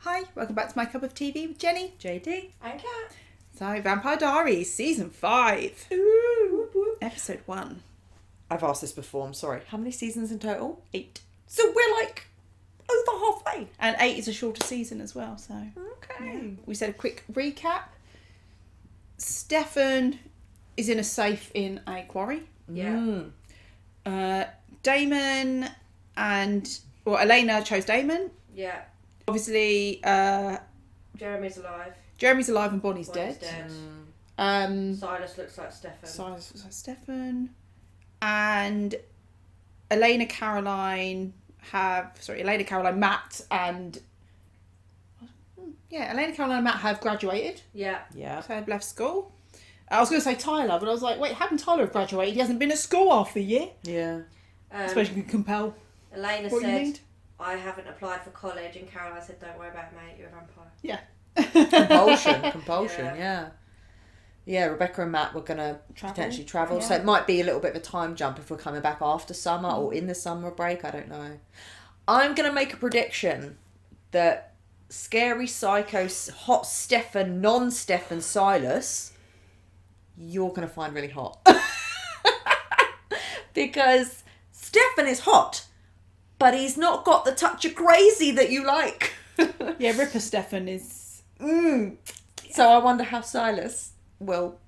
Hi, welcome back to My Cup of TV with Jenny, JD and Kat. So, Vampire Diaries, Season 5. Ooh, Episode 1. I've asked this before, I'm sorry. How many seasons in total? 8. So we're like over halfway. And 8 is a shorter season as well, so... Okay. Yeah. We said a quick recap. Stefan is in a safe in a quarry. Yeah. Damon and... Well, Elena chose Damon. Yeah. Obviously, Jeremy's alive. Jeremy's alive and Bonnie's Bonnie's dead. dead. Silas looks like Stefan. Silas looks like Stefan. And Elena, Caroline, Matt and... Yeah, Elena, Caroline and Matt have graduated. Yeah. Yeah. So they've left school. I was going to say Tyler, but I was like, wait, how can Tyler have graduated? He hasn't been at school half the year. Yeah. I suppose you can compel Elena what you said, need. I haven't applied for college, and Caroline said, don't worry about it, mate, you're a vampire. Yeah. Compulsion, yeah. Yeah, Rebecca and Matt were going to potentially travel. Yeah. So it might be a little bit of a time jump if we're coming back after summer or in the summer break. I don't know. I'm going to make a prediction that scary, psycho, hot Stefan, non-Stefan Silas, you're going to find really hot. Because Stefan is hot, but he's not got the touch of crazy that you like. Yeah, Ripper Stefan is... So I wonder how Silas will...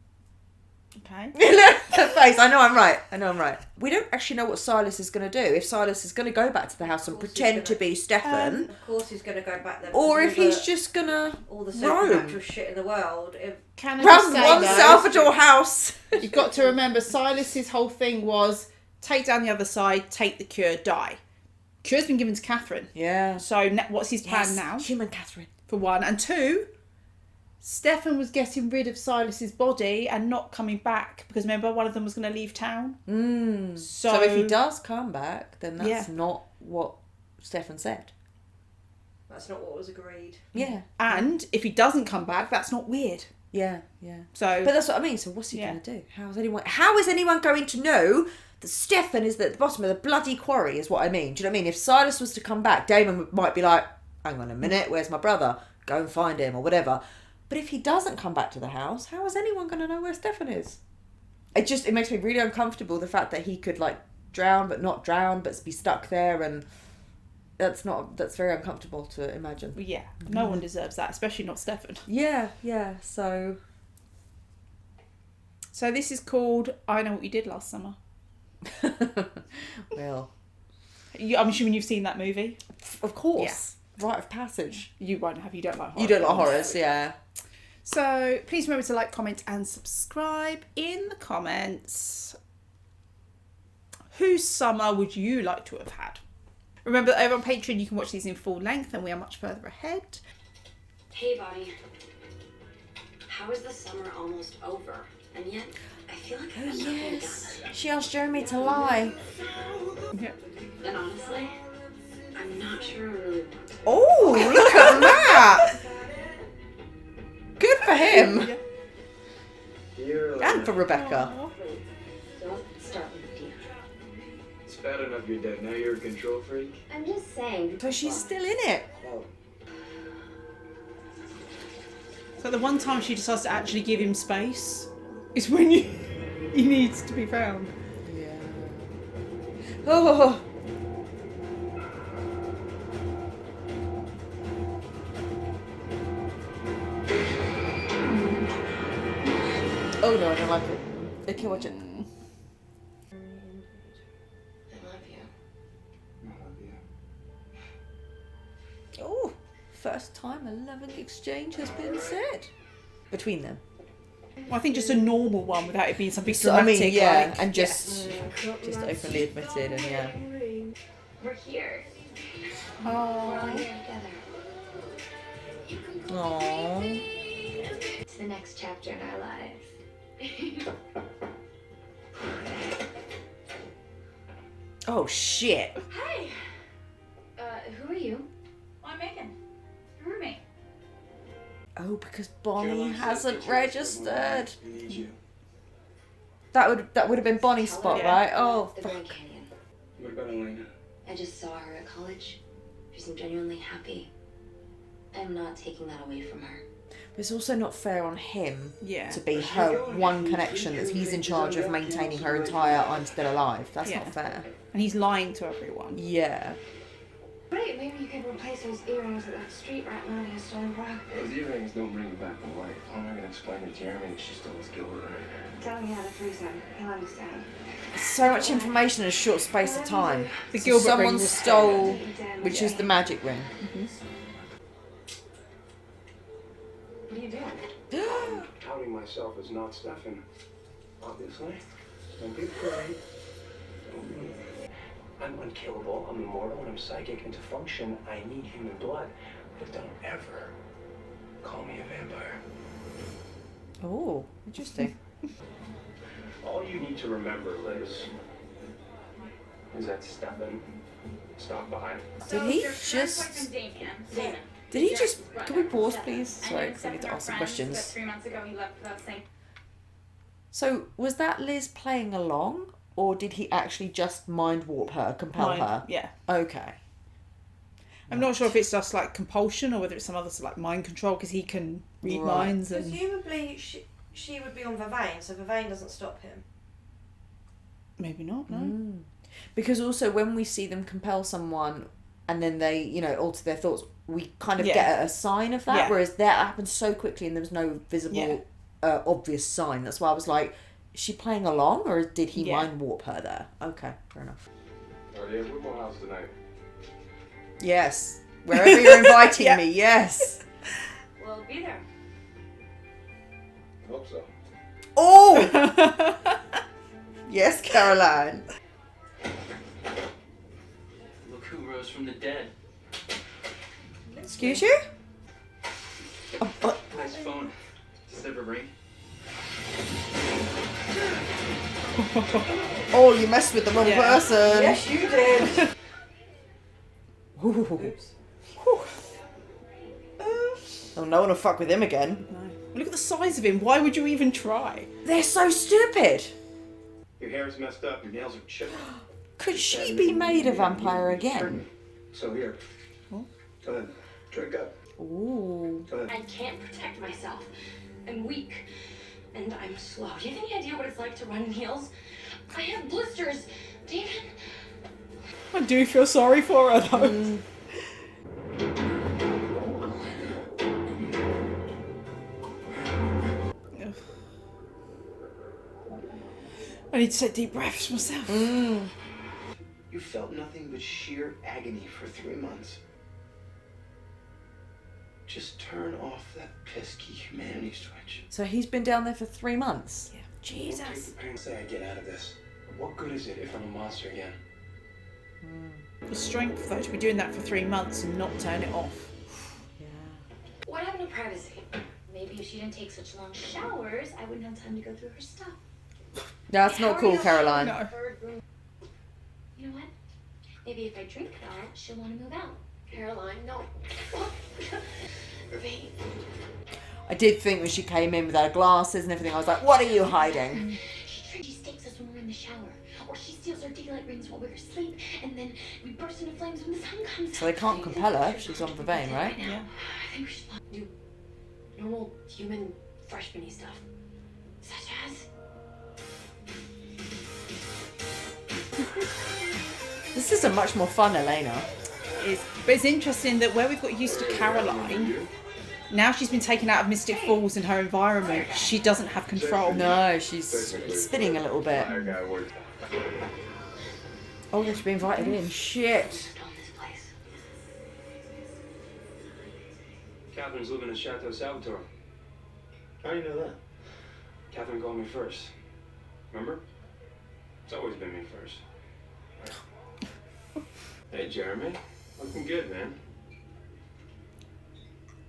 Okay. The face. I know I'm right. We don't actually know what Silas is going to do. If Silas is going to go back to the house and pretend to be Stefan, Of course he's going to go back there. or if he's just going to all the roam supernatural shit in the world. Can I just round say, one though, Salvador house. You've got to remember, Silas's whole thing was take down the other side, take the cure, die. Cure's been given to Catherine. Yeah. So what's his plan now? Human Catherine. For one. And two, Stefan was getting rid of Silas's body and not coming back because remember one of them was going to leave town. So if he does come back, then that's Yeah. not what Stefan said. That's not what was agreed. Yeah. And if he doesn't come back, that's not weird. Yeah. Yeah. So, But that's what I mean. So what's he Yeah. going to do? How is anyone going to know that Stefan is at the bottom of the bloody quarry? Is what I mean. Do you know what I mean? If Silas was to come back, Damon might be like, "Hang on a minute, where's my brother? Go and find him," or whatever. But if he doesn't come back to the house, how is anyone going to know where Stefan is? It makes me really uncomfortable, the fact that he could like drown but not drown but be stuck there, and that's very uncomfortable to imagine. yeah, no one deserves that, especially not Stefan. Yeah. So So this is called I Know What You Did Last Summer. well, I'm assuming you've seen that movie. of course. Rite of passage. You won't have, you don't like horror. You don't like films. horrors, yeah. So please remember to like, comment and subscribe. In the comments, whose summer would you like to have had? Remember that over on Patreon you can watch these in full length and we are much further ahead. Hey, Bonnie. How is the summer almost over? And yet, I feel like I've nothing done. She asked Jeremy to lie. Yeah. And honestly, I'm not sure I really want to. Oh, look at that! Good for him. And for Rebecca. Wait, don't start with Dean. It's bad enough you're dead. Now you're a control freak. I'm just saying. So she's still in it. So the one time she decides to actually give him space is when he needs to be found. Yeah. Oh. Oh no, I don't like it. I can't watch it. I love you. I love you. Oh, first time a loving exchange has been said between them. Well, I think just a normal one without it being something So, I dramatic. mean, yeah, like, and just openly admitted, and yeah. We're here. Oh. We're here together. Aww. It's the next chapter in our lives. Oh shit. Hi. Who are you? I'm Megan, your roommate. Oh, because Bonnie Caroline hasn't said, registered. We need you. That would have been Bonnie's spot, Yeah. right? Oh, The fuck. Grand Canyon. What about Elena? I just saw her at college. She seemed genuinely happy. I'm not taking that away from her. But it's also not fair on him Yeah. to be her one connection that he's in charge of maintaining her entire I'm still alive. That's not fair. And he's lying to everyone. Yeah. Right, maybe you could replace those earrings with that street rat money you stole back. Those earrings don't bring you back to life. How am I going to explain to Jeremy that she stole his Gilbert? Tell him you had a threesome. He'll understand. So much information in a short space of time. The So Gilbert ring someone was stole, which is the magic ring. What are you doing? Outing myself as not Stefan. Obviously. Don't be afraid. I'm unkillable, I'm immortal, and I'm psychic, and to function, I need human blood. But don't ever call me a vampire. Oh, interesting. All you need to remember, Liz, is that Stefan stopped by. Did he just... Did he just... Can we pause, please? Sorry, because I need to ask some questions. 3 months ago he left without saying. So, was that Liz playing along? Or did he actually just mind warp her, compel her? Yeah. Okay. I'm not sure if it's just like compulsion or whether it's some other sort of like mind control because he can read minds and... Presumably she would be on Vervain, so Vervain doesn't stop him. Maybe not, no. Because also when we see them compel someone and then they, you know, alter their thoughts, we kind of Yeah. get a sign of that. Yeah. Whereas that happens so quickly and there was no visible, obvious sign. That's why I was like, is she playing along or did he mind warp her there? Okay, fair enough. Oh yeah, we're more house tonight. Yes. Wherever you're inviting me, yes. We'll be there. Hope so. Oh! Yes, Caroline. Look who rose from the dead. Excuse you? Nice phone. Does it ever ring? Oh, you messed with the wrong person. Yes, you did. Ooh. Oops. Oh, no one will fuck with him again. No. Look at the size of him. Why would you even try? They're so stupid. Your hair is messed up, your nails are chipped. Could she be made a vampire again? So here. Oh. Go ahead. Drink up. Ooh. Go ahead. I can't protect myself. I'm weak. And I'm slow. Do you have any idea what it's like to run in heels? I have blisters. Damon. I do feel sorry for her though. Ugh. I need to take deep breaths myself. You felt nothing but sheer agony for 3 months. Just turn off that pesky humanity switch. So he's been down there for 3 months? Yeah. Take Jesus. the pain. Say I get out of this. What good is it if I'm a monster again? The strength though to be doing that for 3 months and not turn it off. Yeah. What happened to privacy? Maybe if she didn't take such long showers, I wouldn't have time to go through her stuff. That's not cool, Caroline. No. You know what? Maybe if I drink it all, she'll want to move out. Caroline, no. Vervain. I did think when she came in with her glasses and everything, I was like, what are you hiding? She stakes us when we're in the shower. Or she steals our daylight rings while we're asleep. And then we burst into flames when the sun comes So they can't compel her if she's on Vervain, right? Yeah. I think we should do normal human freshman-y stuff. Such as... This is a much more fun Elena. But it's interesting that where we've got used to Caroline, now she's been taken out of Mystic Falls in her environment, she doesn't have control. No, she's spinning a little bit. Fire guy work. Oh, they should be invited in. Shit. on this place. Catherine's living in Chateau Salvatore. How do you know that? Catherine called me first. Remember? It's always been me first. Right. Hey, Jeremy. Looking good, man.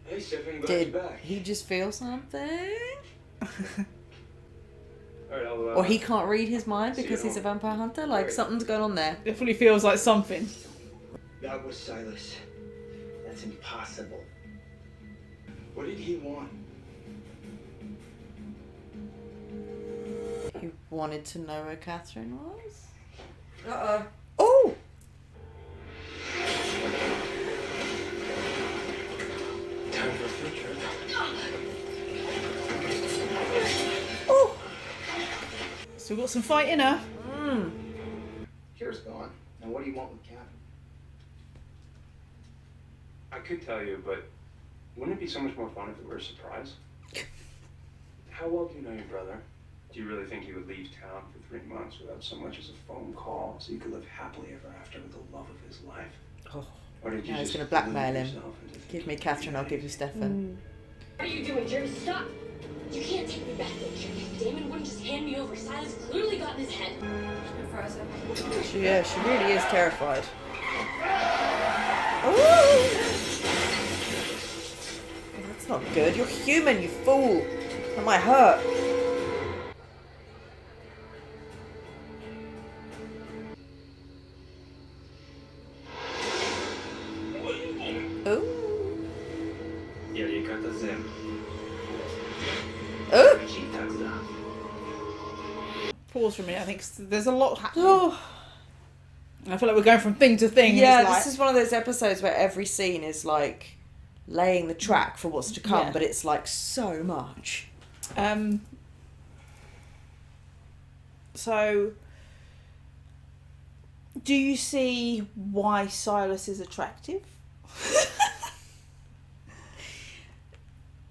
Hey, Stefan, glad Did you're back. he just feel something? All right, I'll, Or he can't read his mind See you because he's a home. vampire hunter? Like, Right. something's going on there. Definitely feels like something. That was Silas. That's impossible. What did he want? He wanted to know where Catherine was? Uh-oh. Oh! So we've got some fight in her. Kira's gone. Now what do you want with Catherine? I could tell you, but wouldn't it be so much more fun if it were a surprise? How well do you know your brother? Do you really think he would leave town for 3 months without so much as a phone call so you could live happily ever after with the love of his life? Oh, Or did you now he's just going to blackmail delude him. yourself into Give thinking me he'd Catherine, I'll be give you Stefan. What are you doing, Jeremy? Stop! You can't take me back there, Jeremy. Damon wouldn't just hand me over. Silas clearly got in his head. She really is terrified. Oh, that's not good. You're human, you fool. That might hurt. Oh. やり方全部 Oh. 聞いたくだ Pause for a minute. I think there's a lot happening. Oh. I feel like we're going from thing to thing. Yeah, and it's this is one of those episodes where every scene is like laying the track for what's to come, Yeah. but it's like so much. So, do you see why Silas is attractive?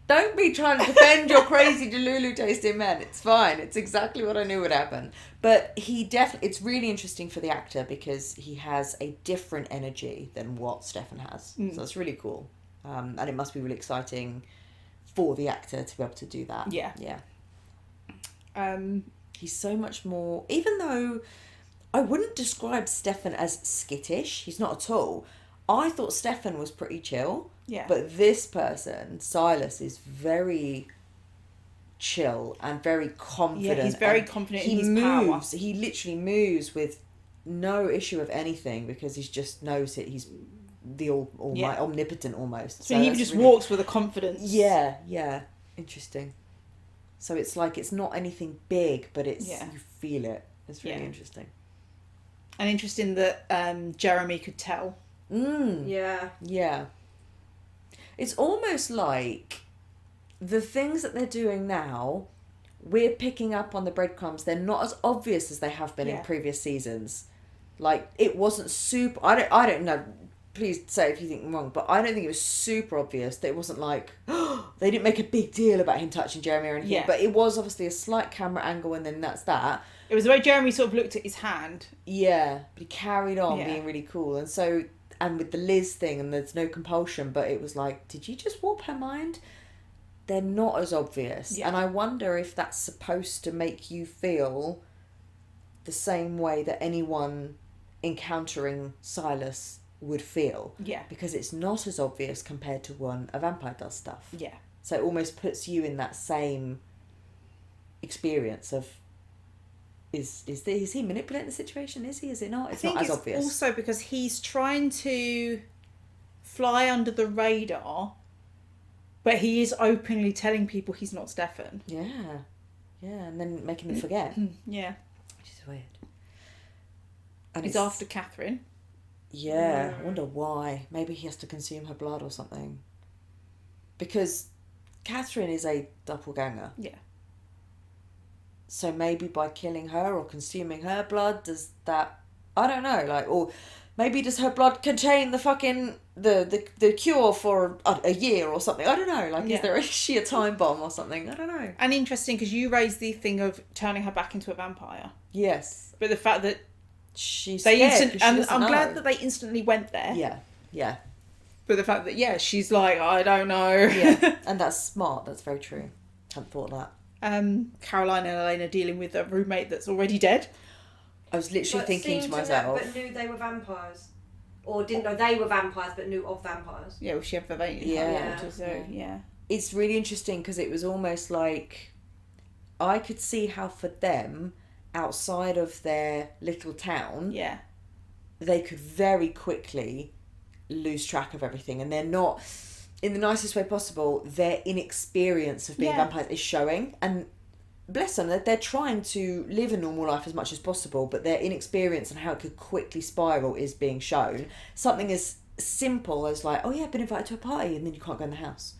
Don't be trying to defend your crazy Delulu tasting men. It's fine. It's exactly what I knew would happen. But he definitely, it's really interesting for the actor because he has a different energy than what Stefan has. So that's really cool. And it must be really exciting for the actor to be able to do that. Yeah. Yeah. Um, He's so much more, even though I wouldn't describe Stefan as skittish. He's not at all. I thought Stefan was pretty chill. yeah. But this person, Silas, is very chill and very confident. Yeah, he's very and confident he in his moves, power. He literally moves with no issue of anything because he just knows it. He's the omnipotent almost. so he that's just really- walks with a confidence. Yeah, yeah. Interesting. So it's like it's not anything big, but it's you feel it. It's really Yeah. interesting. And interesting that Jeremy could tell. Yeah. Yeah. It's almost like the things that they're doing now, we're picking up on the breadcrumbs. They're not as obvious as they have been in previous seasons. Like, it wasn't super... I don't know. Please say if you think I'm wrong, but I don't think it was super obvious. That it wasn't like... they didn't make a big deal about him touching Jeremy or anything. Yeah. But it was obviously a slight camera angle and then that's that. It was the way Jeremy sort of looked at his hand. Yeah. But he carried on Yeah. being really cool. And so... And with the Liz thing, and there's no compulsion, but it was like, did you just warp her mind? They're not as obvious. Yeah. And I wonder if that's supposed to make you feel the same way that anyone encountering Silas would feel. Yeah. Because it's not as obvious compared to when a vampire does stuff. Yeah. So it almost puts you in that same experience of, is he manipulating the situation? Is he? Is it not? It's not as obvious. Also because he's trying to fly under the radar, but he is openly telling people he's not Stefan. Yeah. Yeah, and then making them forget. Yeah. Which is weird. And He's it's- after Catherine. Yeah, I wonder why. Maybe he has to consume her blood or something. Because Catherine is a doppelganger. Yeah. So maybe by killing her or consuming her blood, does that... I don't know, like, or maybe does her blood contain the fucking... the cure for a year or something? I don't know, like, is she a time bomb or something? I don't know. And interesting because you raised the thing of turning her back into a vampire. Yes. But the fact that She's they scared 'cause instant, she and doesn't I'm know. glad that they instantly went there. Yeah, yeah. But the fact that she's like, I don't know. Yeah, and that's smart, that's very true. Hadn't thought of that. Caroline and Elena dealing with a roommate that's already dead. I was literally thinking to seemed myself... but knew they were vampires. Or didn't know they were vampires, but knew of vampires. Yeah, well, she had Vivane in Yeah. her water, so yeah. It's really interesting because it was almost like I could see how for them, outside of their little town, Yeah. they could very quickly lose track of everything. And they're not, in the nicest way possible, their inexperience of being vampires is showing. And bless them, they're trying to live a normal life as much as possible, but their inexperience and how it could quickly spiral is being shown. Something as simple as like, oh yeah, I've been invited to a party, and then you can't go in the house.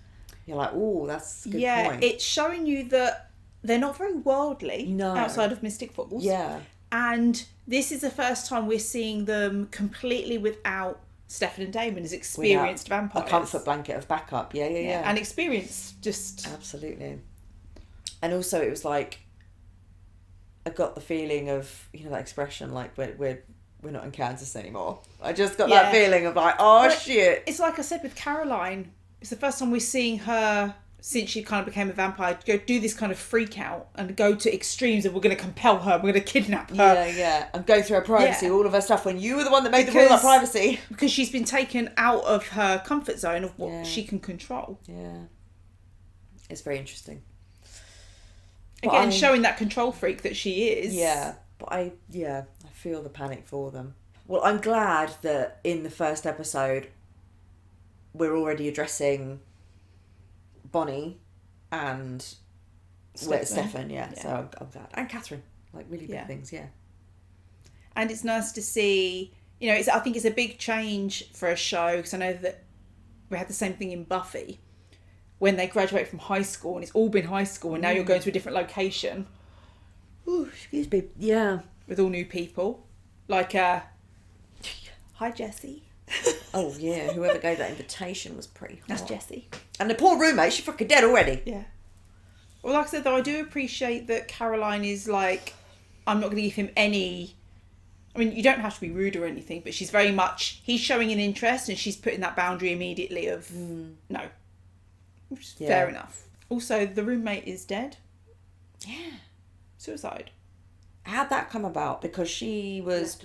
You're like, oh, that's a good point. It's showing you that they're not very worldly No. outside of Mystic Falls. Yeah. And this is the first time we're seeing them completely without Stefan and Damon as experienced vampires. A comfort blanket of backup. Yeah. And experience, just... Absolutely. And also it was like, I got the feeling of, you know, that expression, like, we're not in Kansas anymore. I just got that feeling of like, shit. It's like I said with Caroline, it's the first time we're seeing her, since she kind of became a vampire, go do this kind of freak out and go to extremes of we're going to compel her, we're going to kidnap her. Yeah. And go through her privacy, all of her stuff, when you were the one that made the rule about privacy. Because she's been taken out of her comfort zone of what she can control. Yeah. It's very interesting. Again, showing that control freak that she is. Yeah. But I feel the panic for them. Well, I'm glad that in the first episode, we're already addressing Bonnie and Stefan, so I'm glad. And Catherine, like really big things, And it's nice to see, you know, I think it's a big change for a show, because I know that we had the same thing in Buffy, when they graduate from high school, and it's all been high school, and now you're going to a different location. Ooh, excuse me. Yeah. With all new people. Like, hi Jessie. Oh yeah, whoever gave that invitation was pretty hot. That's Jessie. And the poor roommate, she's fucking dead already. Yeah. Well, like I said, though, I do appreciate that Caroline is like, I'm not going to give him any... I mean, you don't have to be rude or anything, but she's very much... He's showing an interest, and she's putting that boundary immediately of, no. Which is fair enough. Also, the roommate is dead. Yeah. Suicide. How'd that come about? Because she was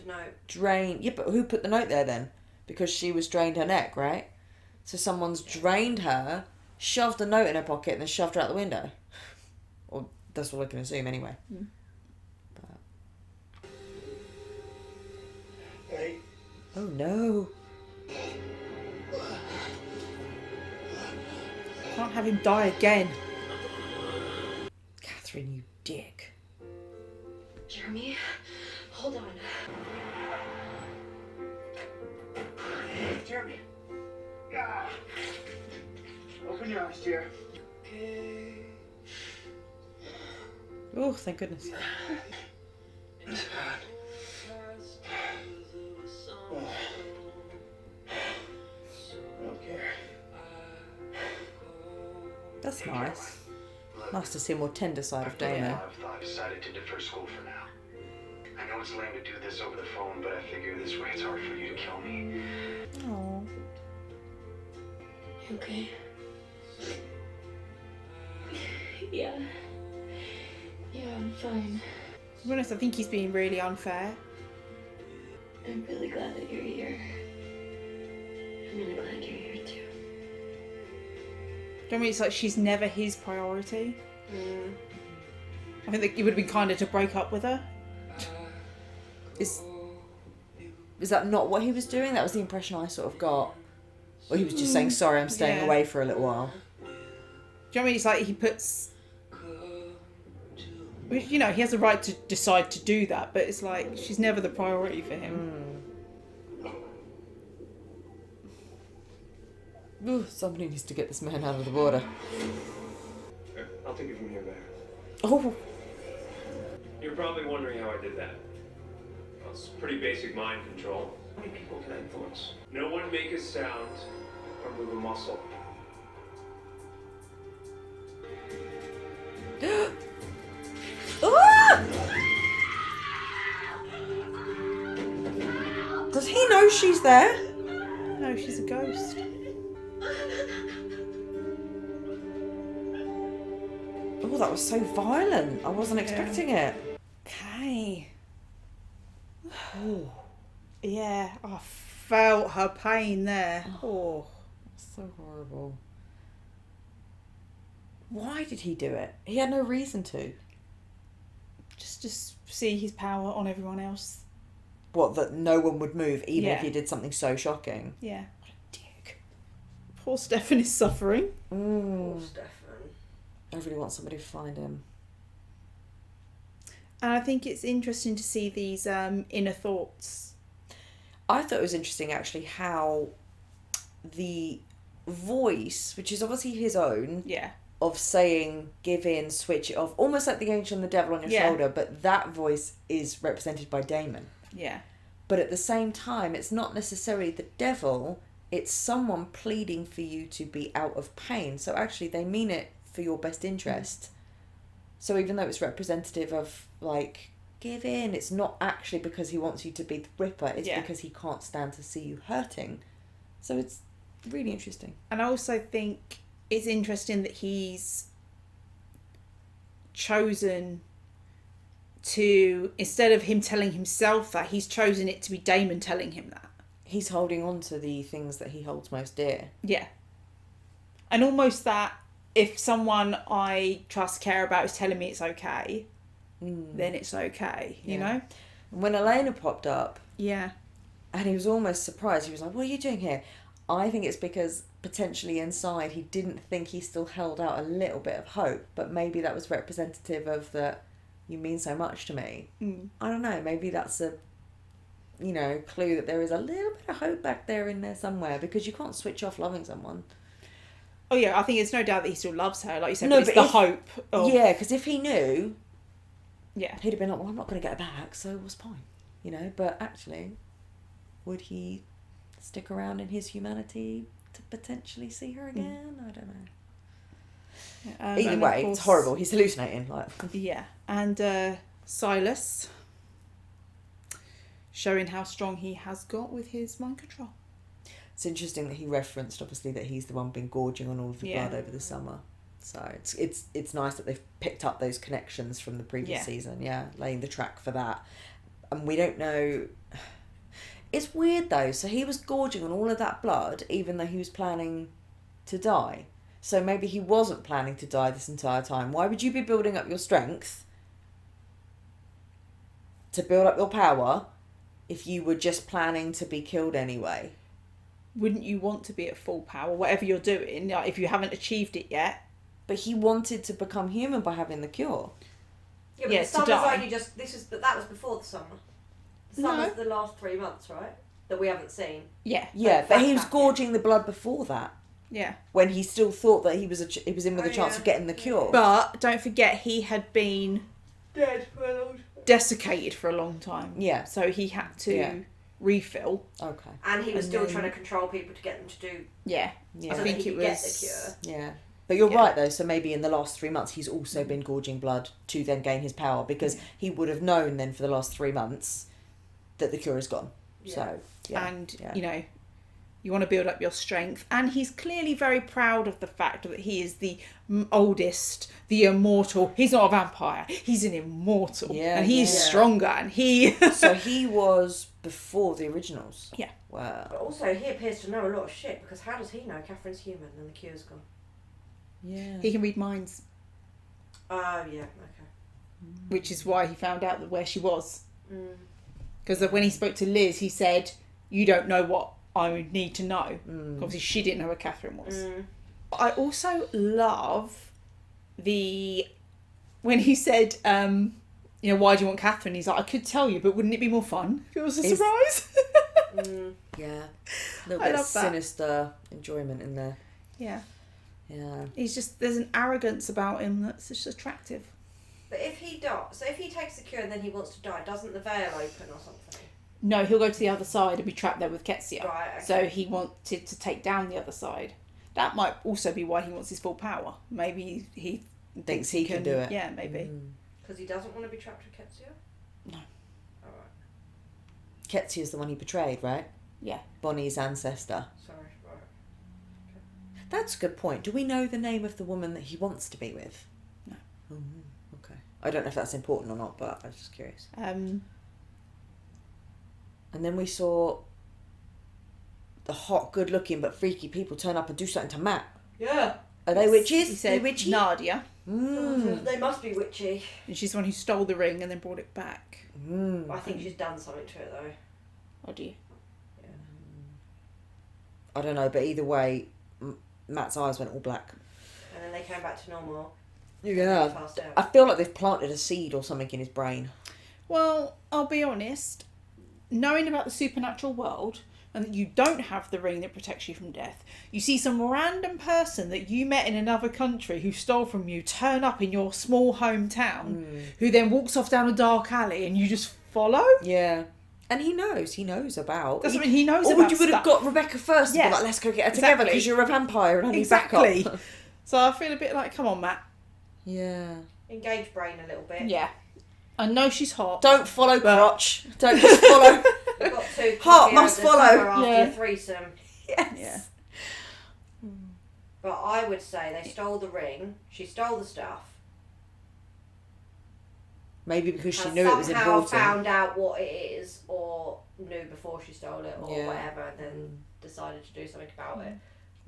drained... Yeah, but who put the note there then? Because she was drained her neck, right? So someone's drained her, shoved a note in her pocket, and then shoved her out the window. Or that's what I can assume anyway. But... Hey. Oh no. Can't have him die again. Catherine, you dick. Jeremy, hold on. Jeremy. Ah. Open your eyes, dear. Oh, thank goodness. It's bad. I don't care. That's nice. Nice to see a more tender side of Damon. I've decided to defer school for now. I know it's lame to do this over the phone, but I figure this way it's hard for you to kill me. Oh. You okay? Yeah. Yeah, I'm fine. To be honest, I think he's being really unfair. I'm really glad that you're here. I'm really glad you're here too. Do you know what I mean? It's like she's never his priority. I think that it would have been kinder to break up with her. Is that not what he was doing? That was the impression I sort of got. Or he was just saying, sorry, I'm staying away for a little while. Do you know what I mean? It's like he puts... You know, he has a right to decide to do that, but it's like she's never the priority for him. Ooh, somebody needs to get this man out of the water. I'll take it from here, man. Oh. You're probably wondering how I did that. Well, it's pretty basic mind control. How many people can I influence? No one make a sound or move a muscle. Does he know she's there? No, she's a ghost. Oh, that was so violent. I wasn't expecting it. Okay. Oh. Yeah, I felt her pain there. Oh. So horrible. Why did he do it? He had no reason to. Just to see his power on everyone else. What, that no one would move even if he did something so shocking? Yeah. What a dick. Poor Stefan is suffering. Poor Stefan. I really want somebody to find him. And I think it's interesting to see these inner thoughts. I thought it was interesting actually how the voice, which is obviously his own, of saying give in, switch it off, almost like the angel and the devil on your shoulder, but that voice is represented by Damon. Yeah. But at the same time, it's not necessarily the devil, it's someone pleading for you to be out of pain. So actually they mean it for your best interest. So even though it's representative of, like, give in, it's not actually because he wants you to be the Ripper, it's because he can't stand to see you hurting. So it's really interesting. And I also think it's interesting that he's chosen to, instead of him telling himself that, he's chosen it to be Damon telling him that. He's holding on to the things that he holds most dear. Yeah. And almost that if someone I trust, care about is telling me it's okay, then it's okay, you know? When Elena popped up, yeah, and he was almost surprised, he was like, what are you doing here? I think it's because potentially inside he didn't think he still held out a little bit of hope, but maybe that was representative of that you mean so much to me. I don't know, maybe that's a, you know, clue that there is a little bit of hope back there in there somewhere, because you can't switch off loving someone. Oh yeah, I think it's no doubt that he still loves her, like you said, No, but it's but the hope of... Yeah, because if he knew, yeah, he'd have been like, well, I'm not going to get her back, so it was fine, you know. But actually, would he stick around in his humanity to potentially see her again? I don't know. Either way, course, it's horrible. He's hallucinating. Like. Yeah, and Silas showing how strong he has got with his mind control. It's interesting that he referenced, obviously, that he's the one been gorging on all of the blood over the summer. So it's nice that they've picked up those connections from the previous season. Yeah, laying the track for that. And we don't know. It's weird though. So he was gorging on all of that blood, even though he was planning to die. So maybe he wasn't planning to die this entire time. Why would you be building up your strength to build up your power if you were just planning to be killed anyway? Wouldn't you want to be at full power, whatever you're doing, like if you haven't achieved it yet? But he wanted to become human by having the cure. Yeah, but the summer's only just but that was before the summer. The summer's the last 3 months, right? That we haven't seen. Yeah. Yeah, but he was gorging the blood before that. Yeah. When he still thought that he was in with a chance of getting the cure. But don't forget, he had been dead for a long time. Desiccated for a long time. Yeah. So he had to refill. Okay. And he was still trying to control people to get them to do. Yeah. So I think it was. Get the cure. Yeah. But you're right though. So maybe in the last 3 months he's also been gorging blood to then gain his power, because he would have known then for the last 3 months that the cure is gone. Yeah. So you know, you want to build up your strength, and he's clearly very proud of the fact that he is the oldest, the immortal. He's not a vampire, he's an immortal, and he's stronger, and he so he was before the originals. Yeah. Wow. But also he appears to know a lot of shit, because how does he know Catherine's human and the cure's gone? Yeah. He can read minds. Oh yeah, okay. Which is why he found out where she was. Because when he spoke to Liz, he said, "You don't know what I would need to know." Obviously, she didn't know where Catherine was. I also love when he said, you know, "Why do you want Catherine?" He's like, "I could tell you, but wouldn't it be more fun if it was a surprise?" Yeah. A little bit of sinister enjoyment in there. Yeah. Yeah. There's an arrogance about him that's just attractive. But if he dies, so if he takes the cure and then he wants to die, doesn't the veil open or something? No, he'll go to the other side and be trapped there with Ketsia. Right, okay. So he wanted to take down the other side. That might also be why he wants his full power. Maybe he thinks he can do it. Yeah, maybe. Because he doesn't want to be trapped with Ketsia? No. Alright. Ketsia's the one he betrayed, right? Yeah. Bonnie's ancestor. Sorry, right. That's a good point. Do we know the name of the woman that he wants to be with? No. Okay. I don't know if that's important or not, but I was just curious. And then we saw the hot, good-looking but freaky people turn up and do something to Matt. Yeah. Are they witches? He said witchy? Nadia. They must be witchy. And she's the one who stole the ring and then brought it back. I think she's done something to it though. Oh, do you? Yeah. I don't know, but either way, Matt's eyes went all black. And then they came back to normal. Yeah. I feel like they've planted a seed or something in his brain. Well, I'll be honest. Knowing about the supernatural world, and that you don't have the ring that protects you from death. You see some random person that you met in another country who stole from you turn up in your small hometown, who then walks off down a dark alley and you just follow. Yeah. And he knows about. That's what I mean, he knows or about you would have stuff. got Rebecca first and Yeah. be like, let's go get her together because you're a vampire and I need Exactly. backup. So I feel a bit like, come on, Matt. Yeah. Engage brain a little bit. Yeah. I know she's hot. Don't follow crotch. Don't just follow. We've got two Heart cookie must out this follow. summer after Yeah. your threesome. Yes. Yeah. But I would say they stole the ring. She stole the stuff. Maybe because she Has knew it was somehow important. found out what it is, or knew before she stole it, or Yeah. whatever, and then decided to do something about it.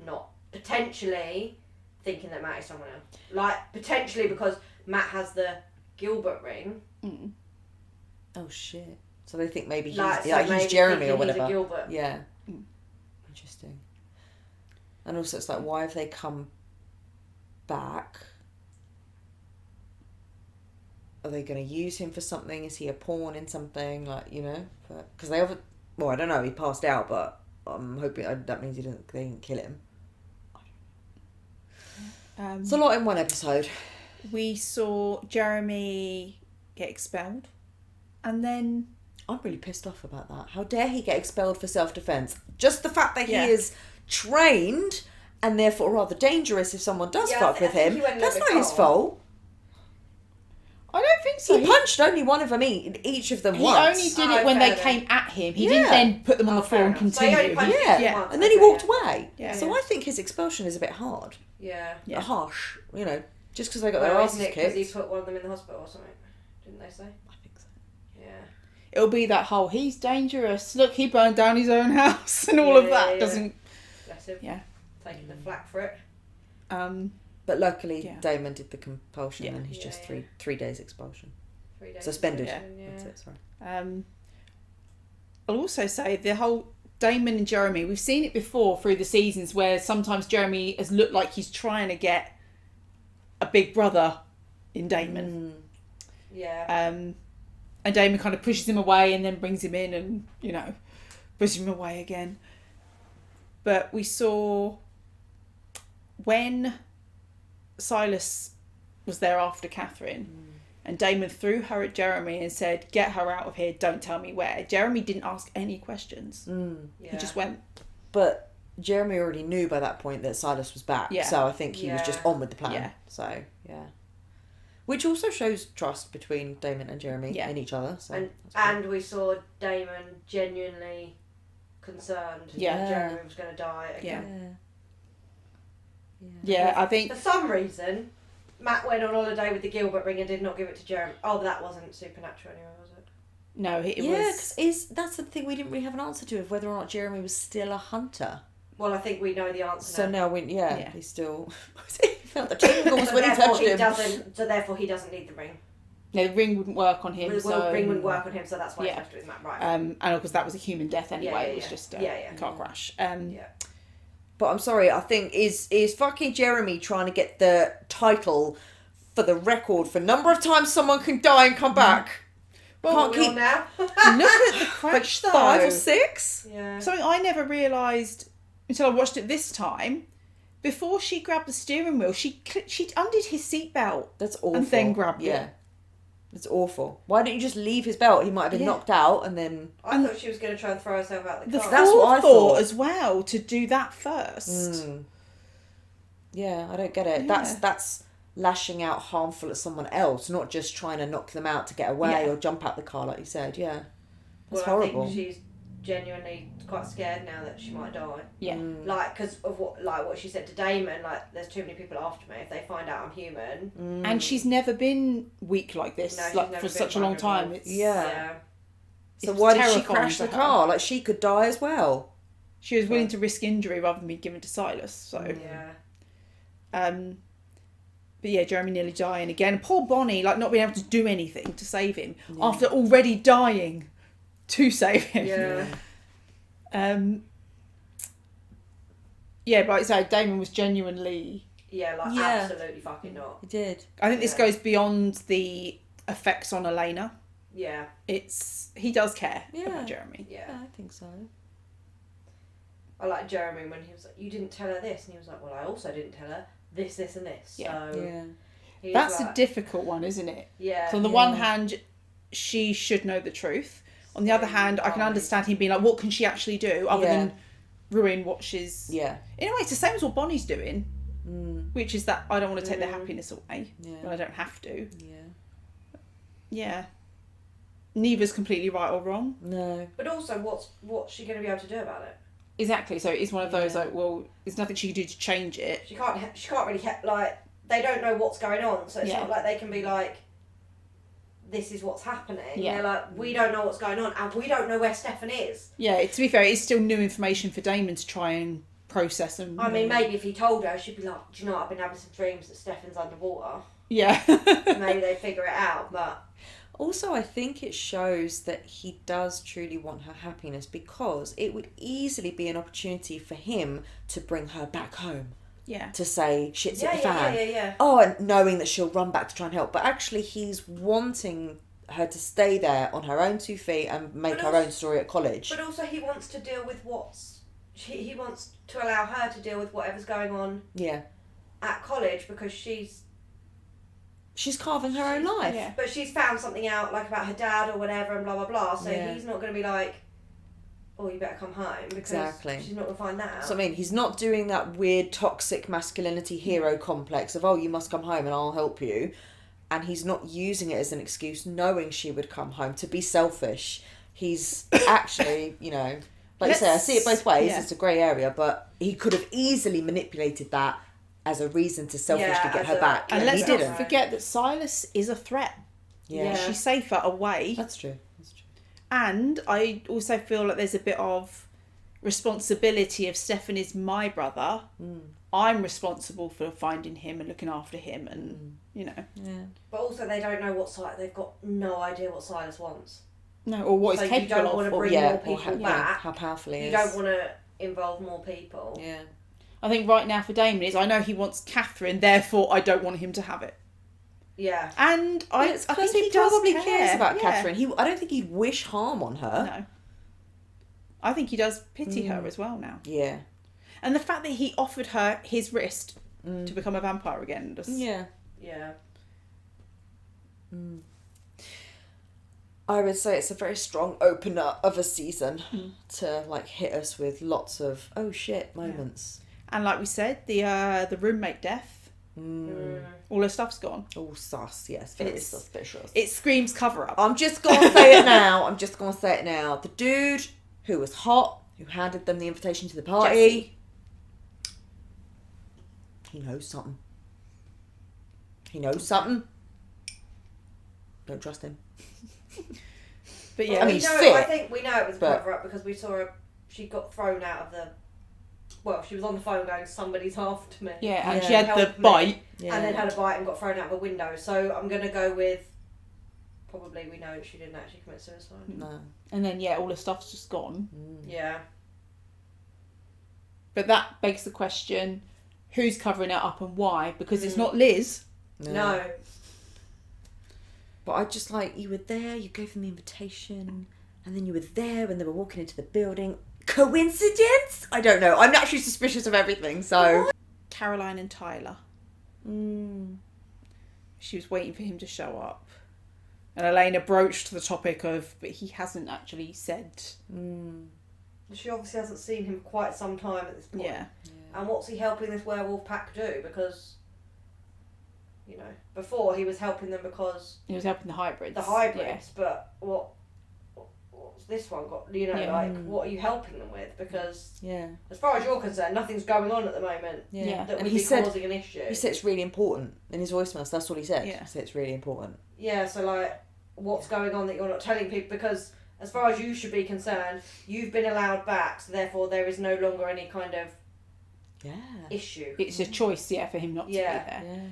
Not potentially thinking that Matt is someone else. Like, potentially because Matt has the Gilbert ring. Mm. Oh shit. So they think maybe he's Like, so he's maybe Jeremy thinking or he's a whatever. Gilbert. Yeah. Interesting. And also it's like, why have they come back? Are they going to use him for something? Is he a pawn in something? Like, you know? Because they have... Well, I don't know. He passed out, but I'm hoping... that means they didn't kill him. It's a lot in one episode. We saw Jeremy get expelled. And then... I'm really pissed off about that. How dare he get expelled for self-defence? Just the fact that Yeah. he is trained and therefore rather dangerous if someone does Yeah, fuck I with think him. he went a That's little not bit his cold. fault. I don't think so. He punched only one of them each of them He once. only did Oh, it when they fair came at him. He Yeah. didn't then put them on Oh, the floor fair and enough. So he only continue. punched Yeah. him once, And then he okay, walked yeah. away. Yeah. So I think his expulsion is a bit hard. Yeah. Yeah. Harsh, you know, just because they got their Or asses isn't it because kicked. he put one of them in the hospital or something? Didn't they say? I think so. Yeah. It'll be that whole, he's dangerous. Look, he burned down his own house and all of Yeah, that. yeah. Doesn't... Bless him. Yeah. Taking the flak for it. But luckily, Yeah. Damon did the compulsion Yeah. and he's just three days expulsion. 3 days. Suspended. suspension, That's Yeah. it, sorry. I'll also say the whole Damon and Jeremy, we've seen it before through the seasons where sometimes Jeremy has looked like he's trying to get a big brother in Damon. Yeah. And Damon kind of pushes him away and then brings him in and, you know, pushes him away again. But we saw when Silas was there after Catherine and Damon threw her at Jeremy and said, get her out of here, don't tell me where. Jeremy didn't ask any questions. Yeah. He just went. But Jeremy already knew by that point that Silas was back. Yeah. So I think he was just Yeah. on with the plan. Yeah. So, yeah. Which also shows trust between Damon and Jeremy Yeah. in each other. So And that's good. and we saw Damon genuinely concerned Yeah. that Jeremy was going to die again. Yeah, I think... For some reason, Matt went on holiday with the Gilbert ring and did not give it to Jeremy. Oh, but that wasn't supernatural anyway, was it? No, it Yeah, was... because that's the thing we didn't really have an answer to, of whether or not Jeremy was still a hunter. Well, I think we know the answer So now. now, Yeah. he's still... he felt the tingles So when he therefore touched him. therefore he doesn't need the ring. No, the ring wouldn't work on him. The so... ring wouldn't work on him, so that's why Yeah. he left it with Matt. Right. And because that was a human death anyway, Yeah, it was yeah. just a Yeah, yeah. car crash. yeah. But I'm sorry, I think is fucking Jeremy trying to get the title for the record for number of times someone can die and come back. Well, Can't We all keep now. Look at the crash though. 5 or 6. Yeah. Something I never realised until I watched it this time. Before she grabbed the steering wheel, she undid his seatbelt. That's awful. And then grabbed it. Yeah. It's awful. Why don't you just leave his belt? He might have been Yeah. knocked out and then... I thought she was going to try and throw herself out the The car. That's what I forethought thought. as well to do that first. Yeah, I don't get it. Yeah. That's lashing out harmful at someone else, not just trying to knock them out to get away Yeah. or jump out the car like you said. Yeah. That's Well, horrible. I think she's genuinely quite scared now that she might die. Yeah. Like, because of what she said to Damon, like, there's too many people after me. If they find out I'm human. And she's never been weak like this, No, she's like never for been such a long time. vulnerable. It's, Yeah. So it's why did she terrifying crash for the her. car? Like she could die as well. She was willing to risk injury rather than be given to Silas. So, Yeah. but yeah, Jeremy nearly dying again. Poor Bonnie, like not being able to do anything to save him after already dying to save him. Yeah. Yeah, but so Damon was genuinely. Yeah, like, Yeah. absolutely fucking not. He did. I think this Yeah. goes beyond the effects on Elena. Yeah. He does care Yeah. about Jeremy. Yeah. I think so. I like Jeremy when he was like, you didn't tell her this, and he was like, well, I also didn't tell her this, this, and this. Yeah. So he's That's like, a difficult one, isn't it? Yeah. So on the one hand, she should know the truth. On the other hand, I can understand him being like, what can she actually do other than ruin what she's... Yeah. In a way, it's the same as what Bonnie's doing, which is that I don't want to take their happiness away, Yeah. but I don't have to. Yeah. Yeah. Neither's completely right or wrong. No. But also, what's she going to be able to do about it? Exactly. So it's one of those like, well, there's nothing she can do to change it. She can't really like, they don't know what's going on, so it's not like they can be like, this is what's happening. Yeah. They're like, we don't know what's going on, and we don't know where Stefan is. Yeah, to be fair, it's still new information for Damon to try and process and... I mean, maybe if he told her, she'd be like, do you know what, I've been having some dreams that Stefan's underwater. Yeah. Maybe they figure it out, but... Also, I think it shows that he does truly want her happiness, because it would easily be an opportunity for him to bring her back home. Yeah. To say shit's at the fan. Yeah. Oh, and knowing that she'll run back to try and help. But actually, he's wanting her to stay there on her own 2 feet and make her own story at college. But also, he wants to deal with he wants to allow her to deal with whatever's going on at college, because she's carving her own life. Yeah. But she's found something out, like, about her dad or whatever, and blah, blah, blah. So he's not going to be like, oh, you better come home, because Exactly. she's not going to find that out. So, I mean, he's not doing that weird toxic masculinity hero complex of, oh, you must come home and I'll help you. And he's not using it as an excuse, knowing she would come home, to be selfish. He's actually, you know, like you say, I see it both ways. Yeah. It's a grey area, but he could have easily manipulated that as a reason to selfishly get her back. And he let's didn't. not forget that Silas is a threat. Yeah. She's safer away. That's true. And I also feel like there's a bit of responsibility of Stefan is my brother. I'm responsible for finding him and looking after him, and you know. Yeah. But also, they don't know what they've got no idea what Silas wants. No, or what he's So you capable don't want of. to bring more people back. How powerful he is. You don't want to involve more people. Yeah. I think right now for Damon is I know he wants Catherine, therefore I don't want him to have it. Yeah. And I It's think because he he does probably care. cares about Yeah. Catherine. I don't think he'd wish harm on her. No. I think he does pity her as well now. Yeah. And the fact that he offered her his wrist to become a vampire again. Just... Yeah. Yeah. I would say it's a very strong opener of a season to like hit us with lots of oh shit moments. And like we said, the roommate death, all her stuff's gone. Oh, sus, yes, very It's- suspicious. It screams cover up. I'm just gonna say it now. The dude who was hot, who handed them the invitation to the party, he knows something. Don't trust him. But yeah, I mean, we know, fit, I think we know it was a but- cover up because we saw her. She got thrown out of the. Well, she was on the phone going, "Somebody's after me." yeah, and Yeah. she had the Help me. bite. Yeah. And then had a bite and got thrown out of a window. So I'm gonna go with. Probably we know she didn't actually commit suicide. No. And then all her stuff's just gone. Yeah. But that begs the question, who's covering it up and why? Because it's not Liz. No. But I just like, you were there, you gave them the invitation, and then you were there when they were walking into the building. Coincidence? I don't know. I'm naturally suspicious of everything, so. Caroline and Tyler. She was waiting for him to show up. And Elena broached the topic of, but he hasn't actually said. She obviously hasn't seen him for quite some time at this point. Yeah. And what's he helping this werewolf pack do? Because, you know, before he was helping them because He was helping the hybrids. but what's this one got? You know, like, what are you helping them with? Because Yeah. as far as you're concerned, nothing's going on at the moment Yeah. that And would he be said- causing an issue. He said it's really important in his voicemail, so that's what he said. Yeah. He said it's really important. Yeah, so like, what's going on that you're not telling people? Because as far as you should be concerned, you've been allowed back, so therefore there is no longer any kind of Yeah. issue. It's a choice, for him not to be there.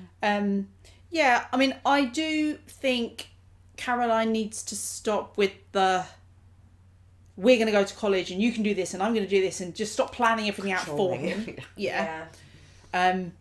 Yeah. I mean, I do think Caroline needs to stop with the we're going to go to college and you can do this and I'm going to do this and just stop planning everything out for him. Yeah.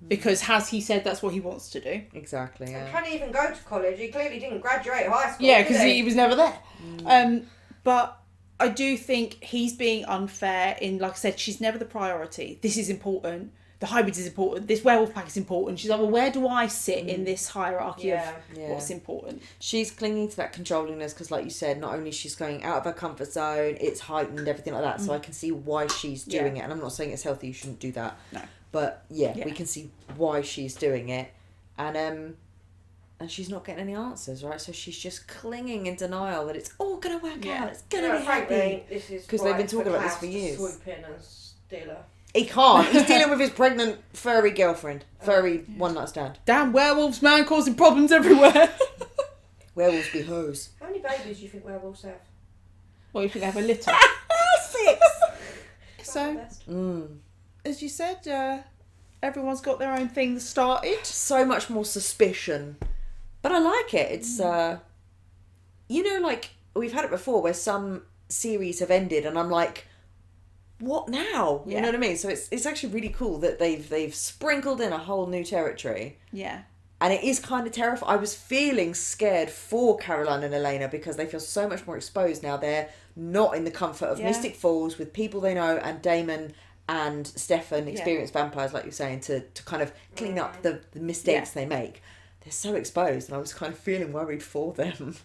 Because has he said that's what he wants to do? Exactly, And yeah. can he even go to college? He clearly didn't graduate high school. Yeah, did because he was never there. But I do think he's being unfair in, like I said, she's never the priority. This is important. The hybrids is important. This werewolf pack is important. She's like, well, where do I sit in this hierarchy of what's important? She's clinging to that controllingness because, like you said, not only she's going out of her comfort zone, it's heightened, everything like that. So I can see why she's doing it. And I'm not saying it's healthy, you shouldn't do that. No. But we can see why she's doing it. And she's not getting any answers, right? So she's just clinging in denial that it's all going to work out. It's going to be happy. Because they've been talking about this for years. Swoop in and steal her. He can't. He's dealing with his pregnant furry girlfriend. Furry one night stand. Damn werewolves, man, causing problems everywhere. Werewolves be hoes. How many babies do you think werewolves have? Well, you think they have a litter. 6. So, as you said, everyone's got their own things started. So much more suspicion. But I like it. It's, like, we've had it before where some series have ended and I'm like, what now? You know what I mean? So it's actually really cool that they've sprinkled in a whole new territory. Yeah. And it is kind of terrifying. I was feeling scared for Caroline and Elena because they feel so much more exposed now. They're not in the comfort of Mystic Falls with people they know, and Damon and Stefan, experienced vampires, like you're saying, to kind of clean up the mistakes they make. They're so exposed, and I was kind of feeling worried for them.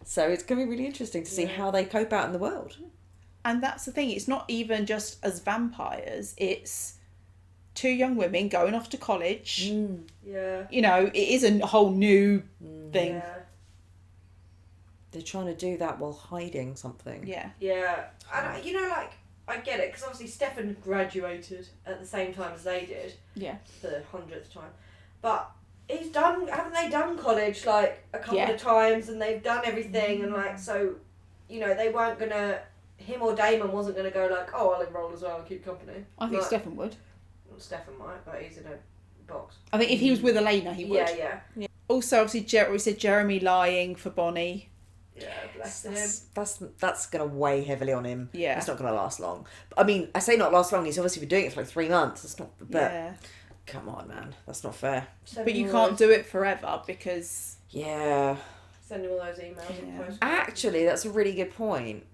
So it's going to be really interesting to see how they cope out in the world. And that's the thing, it's not even just as vampires, it's 2 young women going off to college. Yeah. You know, it is a whole new thing. Yeah. They're trying to do that while hiding something. Yeah. Yeah. And, I get it, because obviously Stefan graduated at the same time as they did. Yeah. For the 100th time. But haven't they done college, like, a couple of times, and they've done everything, and, like, so, they weren't going to, him or Damon wasn't going to go, like, oh, I'll enroll as well and keep company. I think Stefan would. Well, Stefan might, but he's in a box. I think if he was with Elena, he would. Yeah. Also, obviously, we said Jeremy lying for Bonnie. Yeah, bless him. That's going to weigh heavily on him. Yeah. It's not going to last long. I mean, I say not last long, he's obviously been doing it for like 3 months. It's not, but come on, man. That's not fair. But you can't do it forever because... Yeah. Sending all those emails and posts. Actually, that's a really good point.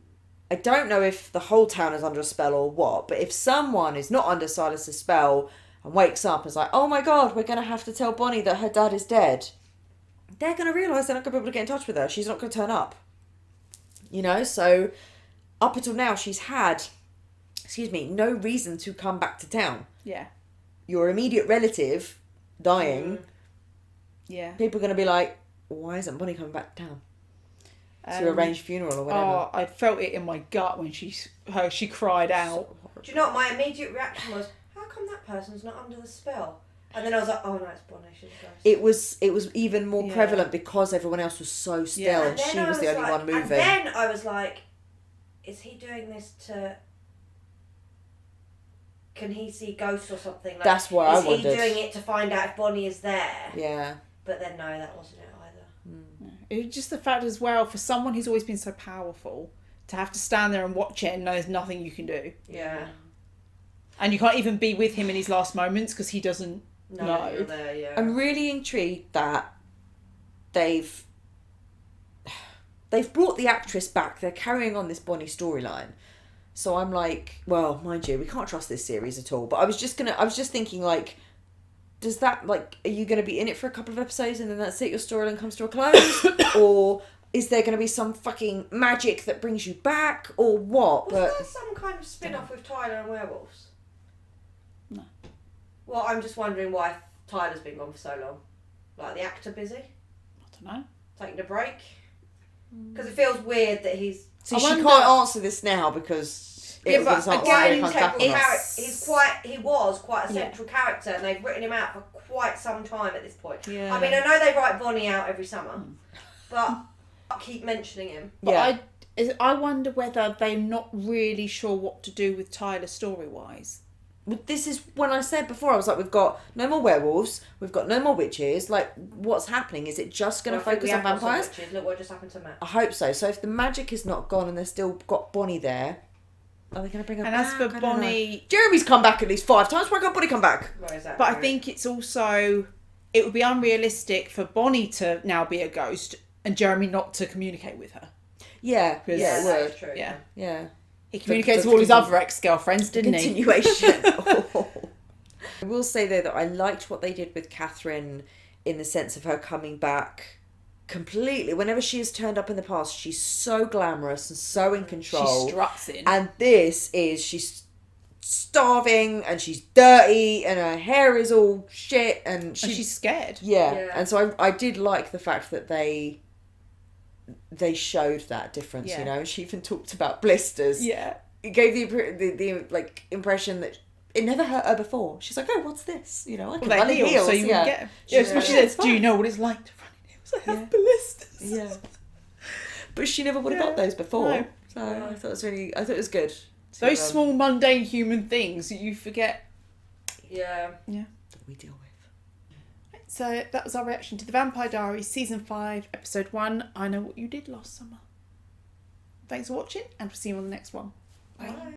I don't know if the whole town is under a spell or what, but if someone is not under Silas' spell and wakes up and is like, oh my god, we're going to have to tell Bonnie that her dad is dead, they're going to realise they're not going to be able to get in touch with her. She's not going to turn up. So up until now, she's had, no reason to come back to town. Yeah. Your immediate relative dying. Yeah. People are going to be like, why isn't Bonnie coming back to town? To arrange funeral or whatever. Oh, I felt it in my gut when she cried out. Do you know what my immediate reaction was? How come that person's not under the spell? And then I was like, oh no, it's Bonnie. She's ghost. It was even more prevalent because everyone else was so still and she was the only one moving. And then I was like, is he doing this to... Can he see ghosts or something? Like, that's what I wondered. Is he doing it to find out if Bonnie is there? Yeah. But then no, that wasn't it either. It was just the fact as well, for someone who's always been so powerful, to have to stand there and watch it and know there's nothing you can do. Yeah. And you can't even be with him in his last moments because he doesn't know. You're there, yeah. I'm really intrigued that they've brought the actress back. They're carrying on this Bonnie storyline. So I'm like, well, mind you, we can't trust this series at all. But I was just thinking, like, does that, like, are you going to be in it for a couple of episodes and then that's it, your storyline comes to a close? Or is there going to be some fucking magic that brings you back? Or what? Was there some kind of spin-off with Tyler and werewolves? No. Well, I'm just wondering why Tyler's been gone for so long. Like, the actor busy? I don't know. Taking a break? Because it feels weird that he's... See, she can't answer this now because... He was quite a central character, and they've written him out for quite some time at this point. Yeah. I mean, I know they write Bonnie out every summer, but I keep mentioning him. But I wonder whether they're not really sure what to do with Tyler story-wise. This is when I said before, I was like, we've got no more werewolves, we've got no more witches. Like, what's happening? Is it just going to focus on vampires? Look what just happened to Matt. I hope so. So if the magic is not gone and they've still got Bonnie there, are they going to bring her back? And as for Bonnie... Jeremy's come back at least 5 times. Why can't Bonnie come back? But I think it's also... It would be unrealistic for Bonnie to now be a ghost and Jeremy not to communicate with her. Yeah, 'Cause- yeah, it that's would. true. Yeah. Yeah. He communicates the with all his continu- other ex-girlfriends, didn't he? Continuation. I will say though that I liked what they did with Catherine in the sense of her coming back completely. Whenever she has turned up in the past, she's so glamorous and so in control. She struts in. And this is she's starving and she's dirty and her hair is all shit and she's scared. yeah. And so I did like the fact that they showed that difference. You know, she even talked about blisters. Yeah. It gave the like impression that it never hurt her before. She's like, oh, what's this? You know, I can run in heels. so you wouldn't get them. Yeah, she says, do you know what it's like to run in heels? I have blisters. Yeah. But she never would have got those before. No. So I thought it was good. Those small mundane human things that you forget. Yeah. Yeah. That we deal with. So that was our reaction to The Vampire Diaries Season 5, Episode 1, I Know What You Did Last Summer. Thanks for watching, and we'll see you on the next one. Bye.